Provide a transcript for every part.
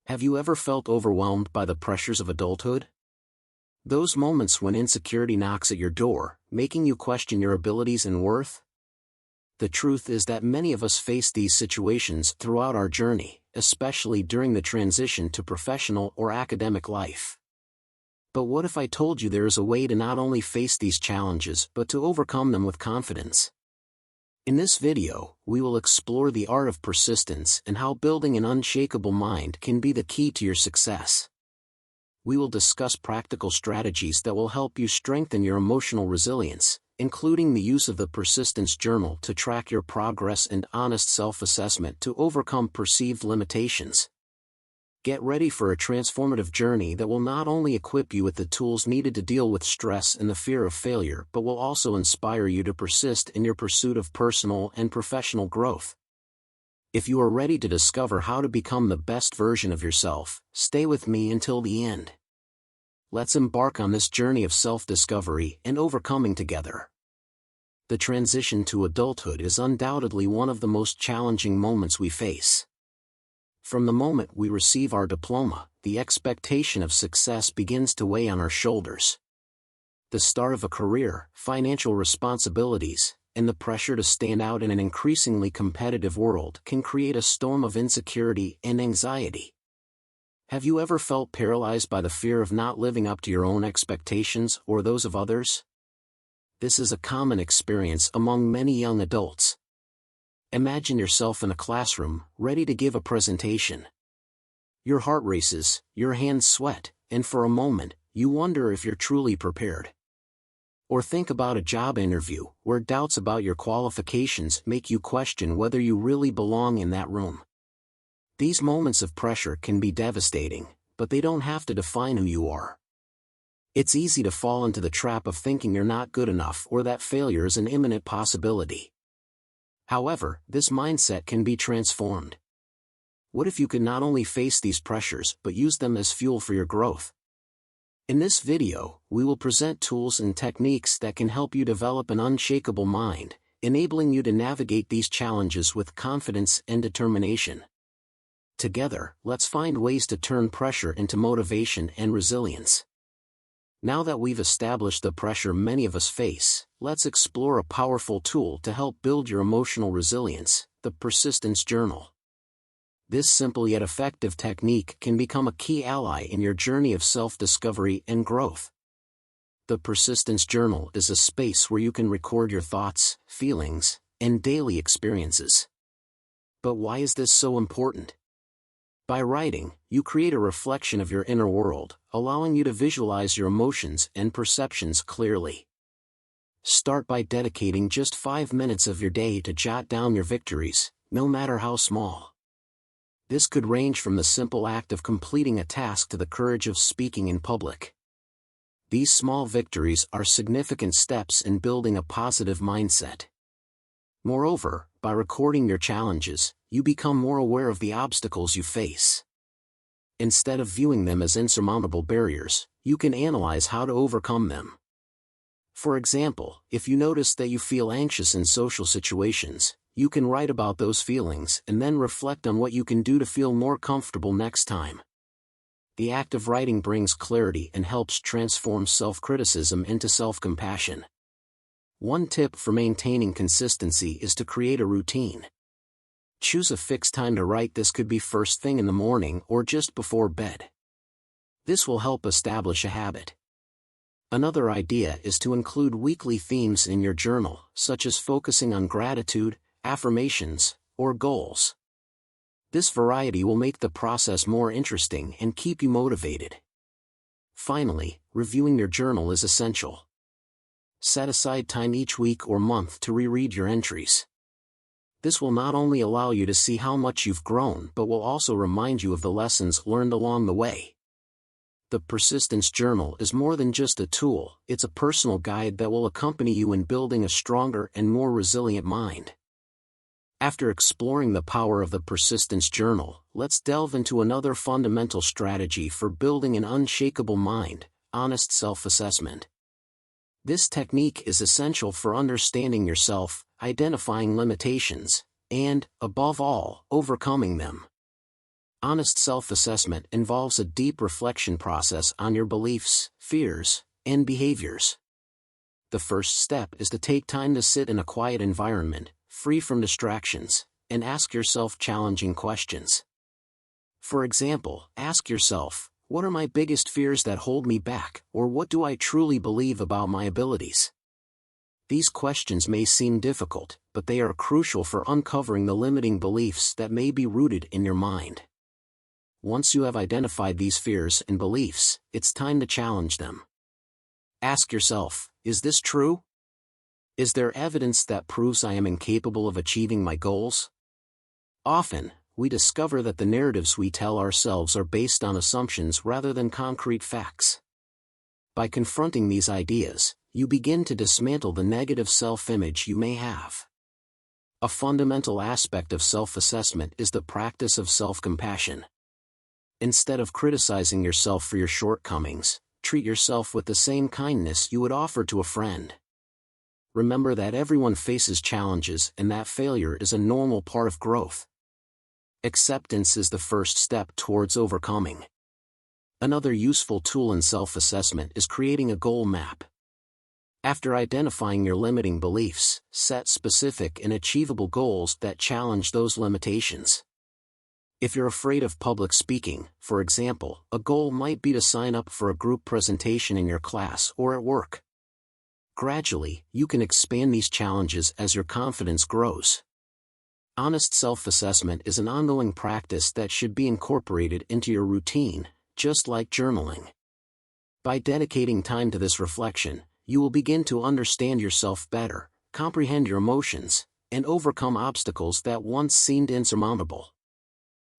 Have you ever felt overwhelmed by the pressures of adulthood? Those moments when insecurity knocks at your door, making you question your abilities and worth? The truth is that many of us face these situations throughout our journey, especially during the transition to professional or academic life. But what if I told you there is a way to not only face these challenges but to overcome them with confidence? In this video, we will explore the art of persistence and how building an unshakable mind can be the key to your success. We will discuss practical strategies that will help you strengthen your emotional resilience, including the use of the persistence journal to track your progress and honest self-assessment to overcome perceived limitations. Get ready for a transformative journey that will not only equip you with the tools needed to deal with stress and the fear of failure but will also inspire you to persist in your pursuit of personal and professional growth. If you are ready to discover how to become the best version of yourself, stay with me until the end. Let's embark on this journey of self-discovery and overcoming together. The transition to adulthood is undoubtedly one of the most challenging moments we face. From the moment we receive our diploma, the expectation of success begins to weigh on our shoulders. The start of a career, financial responsibilities, and the pressure to stand out in an increasingly competitive world can create a storm of insecurity and anxiety. Have you ever felt paralyzed by the fear of not living up to your own expectations or those of others? This is a common experience among many young adults. Imagine yourself in a classroom, ready to give a presentation. Your heart races, your hands sweat, and for a moment, you wonder if you're truly prepared. Or think about a job interview, where doubts about your qualifications make you question whether you really belong in that room. These moments of pressure can be devastating, but they don't have to define who you are. It's easy to fall into the trap of thinking you're not good enough or that failure is an imminent possibility. However, this mindset can be transformed. What if you could not only face these pressures but use them as fuel for your growth? In this video, we will present tools and techniques that can help you develop an unshakable mind, enabling you to navigate these challenges with confidence and determination. Together, let's find ways to turn pressure into motivation and resilience. Now that we've established the pressure many of us face, let's explore a powerful tool to help build your emotional resilience, the persistence journal. This simple yet effective technique can become a key ally in your journey of self-discovery and growth. The persistence journal is a space where you can record your thoughts, feelings, and daily experiences. But why is this so important? By writing, you create a reflection of your inner world, allowing you to visualize your emotions and perceptions clearly. Start by dedicating just 5 minutes of your day to jot down your victories, no matter how small. This could range from the simple act of completing a task to the courage of speaking in public. These small victories are significant steps in building a positive mindset. Moreover, by recording your challenges, you become more aware of the obstacles you face. Instead of viewing them as insurmountable barriers, you can analyze how to overcome them. For example, if you notice that you feel anxious in social situations, you can write about those feelings and then reflect on what you can do to feel more comfortable next time. The act of writing brings clarity and helps transform self-criticism into self-compassion. One tip for maintaining consistency is to create a routine. Choose a fixed time to write. This could be first thing in the morning or just before bed. This will help establish a habit. Another idea is to include weekly themes in your journal, such as focusing on gratitude, affirmations, or goals. This variety will make the process more interesting and keep you motivated. Finally, reviewing your journal is essential. Set aside time each week or month to reread your entries. This will not only allow you to see how much you've grown but will also remind you of the lessons learned along the way. The persistence journal is more than just a tool, it's a personal guide that will accompany you in building a stronger and more resilient mind. After exploring the power of the persistence journal, let's delve into another fundamental strategy for building an unshakable mind: honest self-assessment. This technique is essential for understanding yourself, identifying limitations, and, above all, overcoming them. Honest self-assessment involves a deep reflection process on your beliefs, fears, and behaviors. The first step is to take time to sit in a quiet environment, free from distractions, and ask yourself challenging questions. For example, ask yourself, what are my biggest fears that hold me back, or what do I truly believe about my abilities? These questions may seem difficult, but they are crucial for uncovering the limiting beliefs that may be rooted in your mind. Once you have identified these fears and beliefs, it's time to challenge them. Ask yourself, is this true? Is there evidence that proves I am incapable of achieving my goals? Often, we discover that the narratives we tell ourselves are based on assumptions rather than concrete facts. By confronting these ideas, you begin to dismantle the negative self-image you may have. A fundamental aspect of self-assessment is the practice of self-compassion. Instead of criticizing yourself for your shortcomings, treat yourself with the same kindness you would offer to a friend. Remember that everyone faces challenges and that failure is a normal part of growth. Acceptance is the first step towards overcoming. Another useful tool in self-assessment is creating a goal map. After identifying your limiting beliefs, set specific and achievable goals that challenge those limitations. If you're afraid of public speaking, for example, a goal might be to sign up for a group presentation in your class or at work. Gradually, you can expand these challenges as your confidence grows. Honest self-assessment is an ongoing practice that should be incorporated into your routine, just like journaling. By dedicating time to this reflection, you will begin to understand yourself better, comprehend your emotions, and overcome obstacles that once seemed insurmountable.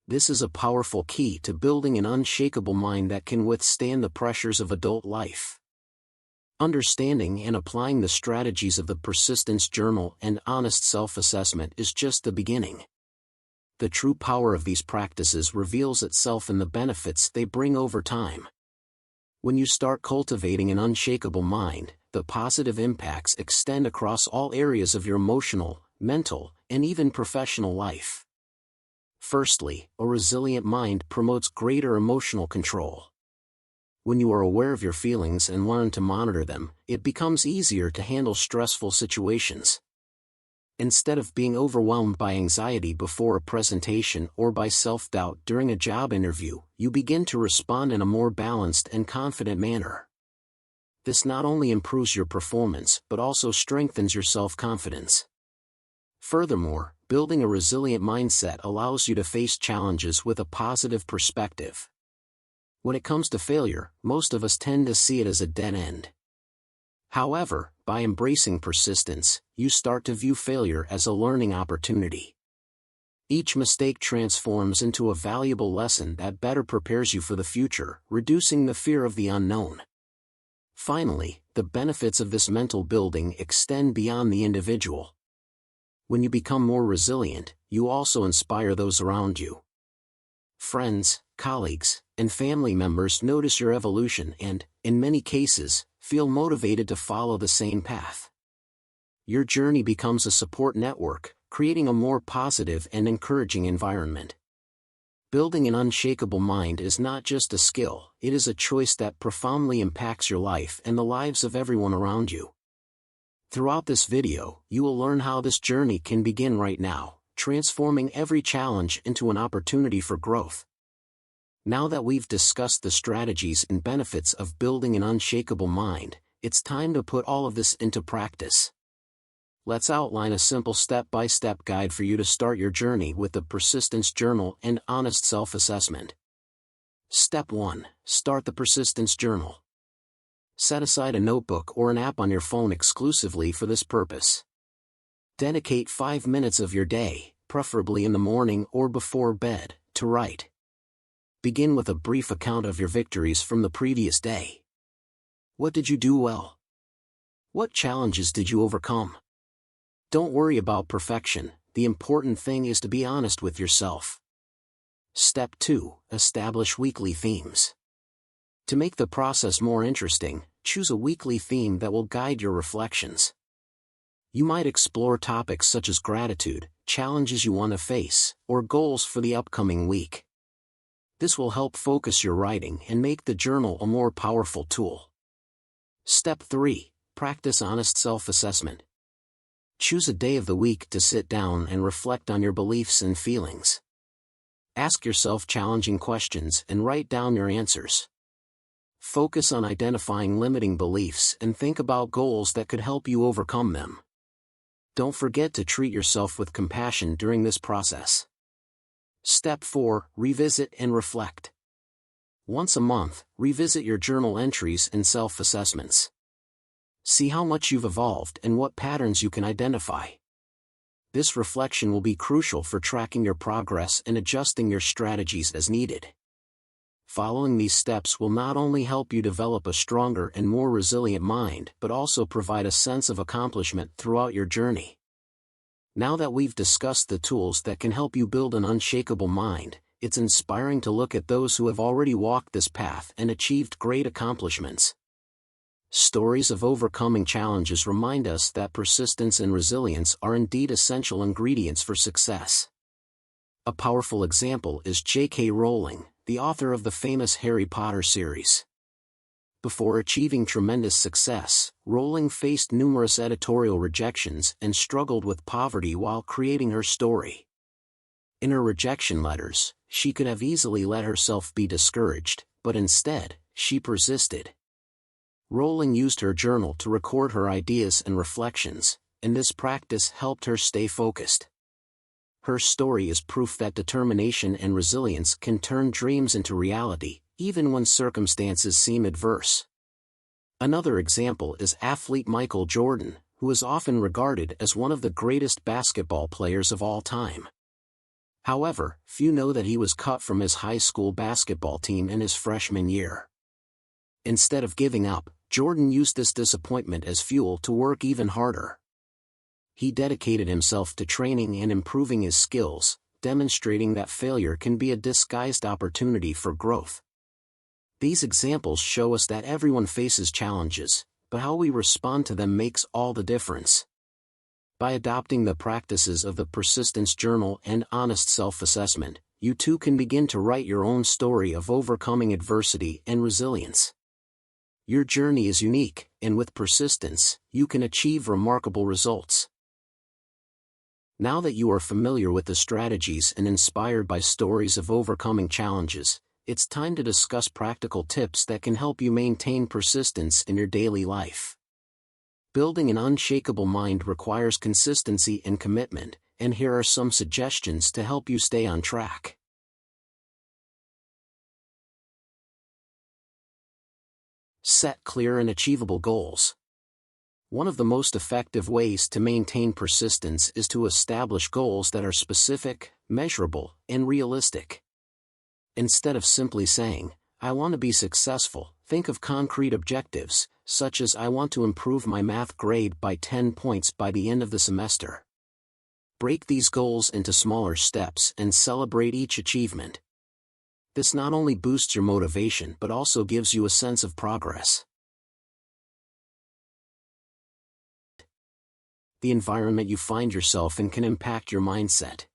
This is a powerful key to building an unshakable mind that can withstand the pressures of adult life. Understanding and applying the strategies of the persistence journal and honest self-assessment is just the beginning. The true power of these practices reveals itself in the benefits they bring over time. When you start cultivating an unshakable mind, the positive impacts extend across all areas of your emotional, mental, and even professional life. Firstly, a resilient mind promotes greater emotional control. When you are aware of your feelings and learn to monitor them, it becomes easier to handle stressful situations. Instead of being overwhelmed by anxiety before a presentation or by self-doubt during a job interview, you begin to respond in a more balanced and confident manner. This not only improves your performance but also strengthens your self-confidence. Furthermore, building a resilient mindset allows you to face challenges with a positive perspective. When it comes to failure, most of us tend to see it as a dead end. However, by embracing persistence, you start to view failure as a learning opportunity. Each mistake transforms into a valuable lesson that better prepares you for the future, reducing the fear of the unknown. Finally, the benefits of this mental building extend beyond the individual. When you become more resilient, you also inspire those around you. Friends, colleagues, and family members notice your evolution and, in many cases, feel motivated to follow the same path. Your journey becomes a support network, creating a more positive and encouraging environment. Building an unshakable mind is not just a skill, it is a choice that profoundly impacts your life and the lives of everyone around you. Throughout this video, you will learn how this journey can begin right now, transforming every challenge into an opportunity for growth. Now that we've discussed the strategies and benefits of building an unshakable mind, it's time to put all of this into practice. Let's outline a simple step-by-step guide for you to start your journey with the Persistence Journal and honest self-assessment. Step 1. Start the Persistence Journal. Set aside a notebook or an app on your phone exclusively for this purpose. Dedicate 5 minutes of your day, preferably in the morning or before bed, to write. Begin with a brief account of your victories from the previous day. What did you do well? What challenges did you overcome? Don't worry about perfection, the important thing is to be honest with yourself. Step 2. Establish weekly themes. To make the process more interesting, choose a weekly theme that will guide your reflections. You might explore topics such as gratitude, challenges you want to face, or goals for the upcoming week. This will help focus your writing and make the journal a more powerful tool. Step 3. Practice honest self-assessment. Choose a day of the week to sit down and reflect on your beliefs and feelings. Ask yourself challenging questions and write down your answers. Focus on identifying limiting beliefs and think about goals that could help you overcome them. Don't forget to treat yourself with compassion during this process. Step 4. Revisit and reflect. Once a month, revisit your journal entries and self-assessments. See how much you've evolved and what patterns you can identify. This reflection will be crucial for tracking your progress and adjusting your strategies as needed. Following these steps will not only help you develop a stronger and more resilient mind but also provide a sense of accomplishment throughout your journey. Now that we've discussed the tools that can help you build an unshakable mind, it's inspiring to look at those who have already walked this path and achieved great accomplishments. Stories of overcoming challenges remind us that persistence and resilience are indeed essential ingredients for success. A powerful example is J.K. Rowling, the author of the famous Harry Potter series. Before achieving tremendous success, Rowling faced numerous editorial rejections and struggled with poverty while creating her story. In her rejection letters, she could have easily let herself be discouraged, but instead, she persisted. Rowling used her journal to record her ideas and reflections, and this practice helped her stay focused. Her story is proof that determination and resilience can turn dreams into reality, even when circumstances seem adverse. Another example is athlete Michael Jordan, who is often regarded as one of the greatest basketball players of all time. However, few know that he was cut from his high school basketball team in his freshman year. Instead of giving up, Jordan used this disappointment as fuel to work even harder. He dedicated himself to training and improving his skills, demonstrating that failure can be a disguised opportunity for growth. These examples show us that everyone faces challenges, but how we respond to them makes all the difference. By adopting the practices of the Persistence Journal and honest self-assessment, you too can begin to write your own story of overcoming adversity and resilience. Your journey is unique, and with persistence, you can achieve remarkable results. Now that you are familiar with the strategies and inspired by stories of overcoming challenges, it's time to discuss practical tips that can help you maintain persistence in your daily life. Building an unshakable mind requires consistency and commitment, and here are some suggestions to help you stay on track. Set clear and achievable goals. One of the most effective ways to maintain persistence is to establish goals that are specific, measurable, and realistic. Instead of simply saying, "I want to be successful," think of concrete objectives, such as "I want to improve my math grade by 10 points by the end of the semester." Break these goals into smaller steps and celebrate each achievement. This not only boosts your motivation but also gives you a sense of progress. The environment you find yourself in can impact your mindset.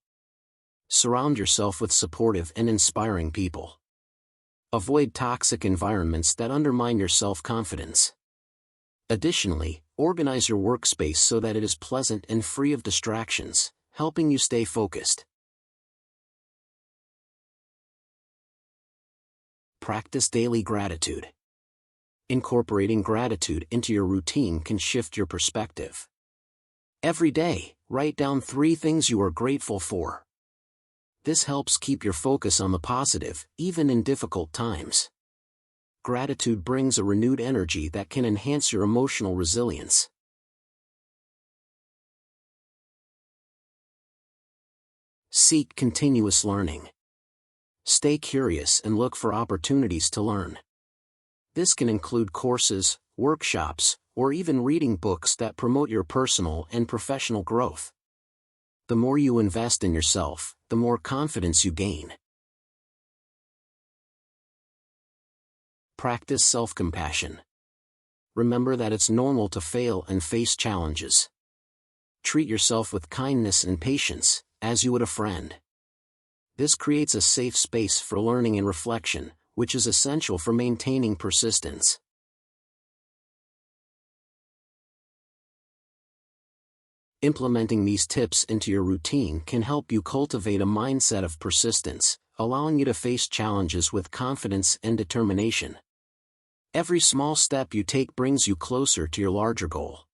Surround yourself with supportive and inspiring people. Avoid toxic environments that undermine your self-confidence. Additionally, organize your workspace so that it is pleasant and free of distractions, helping you stay focused. Practice daily gratitude. Incorporating gratitude into your routine can shift your perspective. Every day, write down 3 things you are grateful for. This helps keep your focus on the positive, even in difficult times. Gratitude brings a renewed energy that can enhance your emotional resilience. Seek continuous learning. Stay curious and look for opportunities to learn. This can include courses, workshops, or even reading books that promote your personal and professional growth. The more you invest in yourself, the more confidence you gain. Practice self-compassion. Remember that it's normal to fail and face challenges. Treat yourself with kindness and patience, as you would a friend. This creates a safe space for learning and reflection, which is essential for maintaining persistence. Implementing these tips into your routine can help you cultivate a mindset of persistence, allowing you to face challenges with confidence and determination. Every small step you take brings you closer to your larger goal.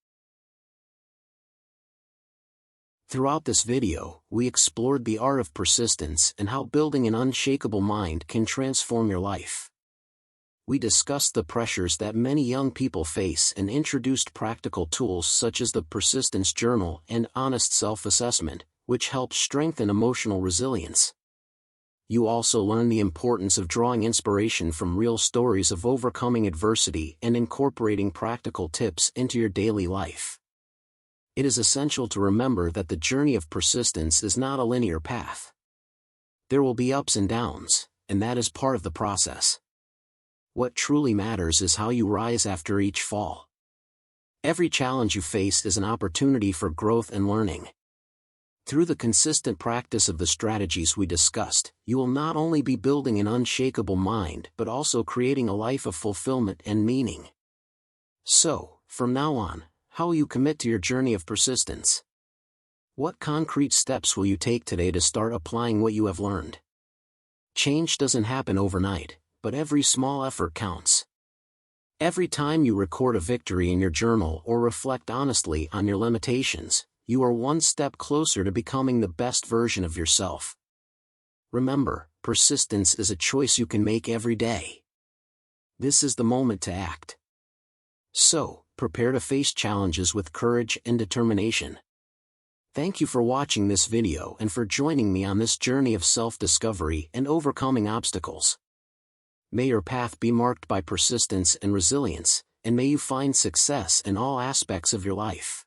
Throughout this video, we explored the art of persistence and how building an unshakable mind can transform your life. We discussed the pressures that many young people face and introduced practical tools such as the persistence journal and honest self-assessment, which help strengthen emotional resilience. You also learn the importance of drawing inspiration from real stories of overcoming adversity and incorporating practical tips into your daily life. It is essential to remember that the journey of persistence is not a linear path. There will be ups and downs, and that is part of the process. What truly matters is how you rise after each fall. Every challenge you face is an opportunity for growth and learning. Through the consistent practice of the strategies we discussed, you will not only be building an unshakable mind but also creating a life of fulfillment and meaning. So, from now on, how will you commit to your journey of persistence? What concrete steps will you take today to start applying what you have learned? Change doesn't happen overnight, but every small effort counts. Every time you record a victory in your journal or reflect honestly on your limitations, you are one step closer to becoming the best version of yourself. Remember, persistence is a choice you can make every day. This is the moment to act. So, prepare to face challenges with courage and determination. Thank you for watching this video and for joining me on this journey of self-discovery and overcoming obstacles. May your path be marked by persistence and resilience, and may you find success in all aspects of your life.